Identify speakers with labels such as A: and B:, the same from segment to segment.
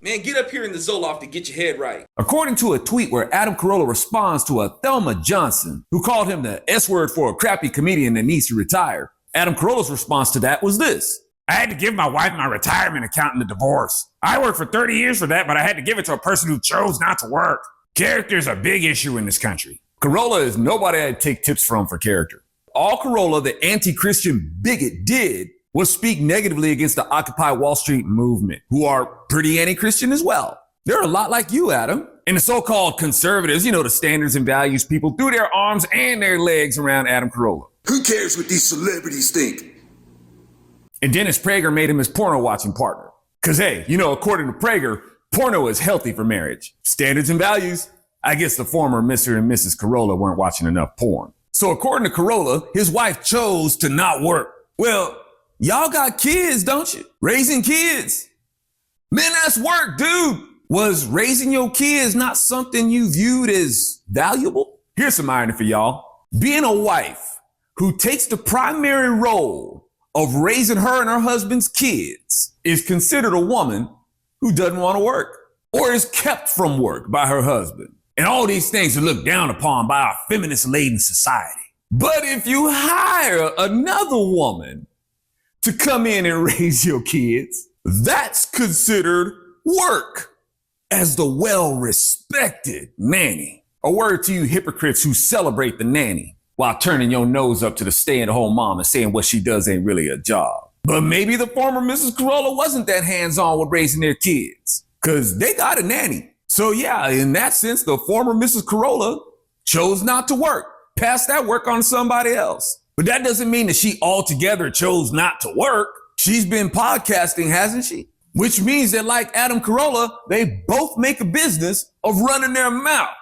A: Man, get up here in the Loft to get your head right.
B: According to a tweet where Adam Carolla responds to a Thelma Johnson, who called him the S-word for a crappy comedian that needs to retire, Adam Carolla's response to that was this. I had to give my wife my retirement account in the divorce. I worked for 30 years for that, but I had to give it to a person who chose not to work. Character is a big issue in this country. Carolla is nobody I'd take tips from for character. All Carolla, the anti-Christian bigot, did was speak negatively against the Occupy Wall Street movement, who are pretty anti-Christian as well. They're a lot like you, Adam. And the so-called conservatives, the standards and values people, threw their arms and their legs around Adam Carolla.
C: Who cares what these celebrities think?
B: And Dennis Prager made him his porno-watching partner. Because, hey, according to Prager, porno is healthy for marriage. Standards and values, I guess the former Mr. and Mrs. Carolla weren't watching enough porn. So according to Carolla, his wife chose to not work. Well, y'all got kids, don't you? Raising kids. Man, that's work, dude. Was raising your kids not something you viewed as valuable? Here's some irony for y'all. Being a wife who takes the primary role of raising her and her husband's kids is considered a woman who doesn't want to work or is kept from work by her husband. And all these things are looked down upon by our feminist-laden society. But if you hire another woman to come in and raise your kids, that's considered work as the well-respected nanny. A word to you hypocrites who celebrate the nanny while turning your nose up to the stay-at-home mom and saying what she does ain't really a job. But maybe the former Mrs. Carolla wasn't that hands-on with raising their kids, because they got a nanny. So yeah, in that sense, the former Mrs. Carolla chose not to work, passed that work on to somebody else. But that doesn't mean that she altogether chose not to work. She's been podcasting, hasn't she? Which means that like Adam Carolla, they both make a business of running their mouth.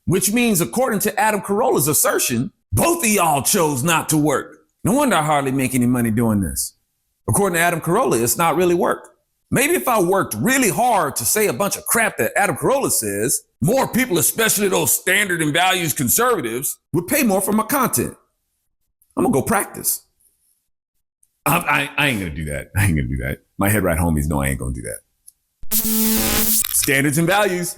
B: Which means, according to Adam Carolla's assertion, both of y'all chose not to work. No wonder I hardly make any money doing this. According to Adam Carolla, it's not really work. Maybe if I worked really hard to say a bunch of crap that Adam Carolla says, more people, especially those standard and values conservatives, would pay more for my content. I'm gonna go practice. I ain't gonna do that. My head right homies know I ain't gonna do that. Standards and values.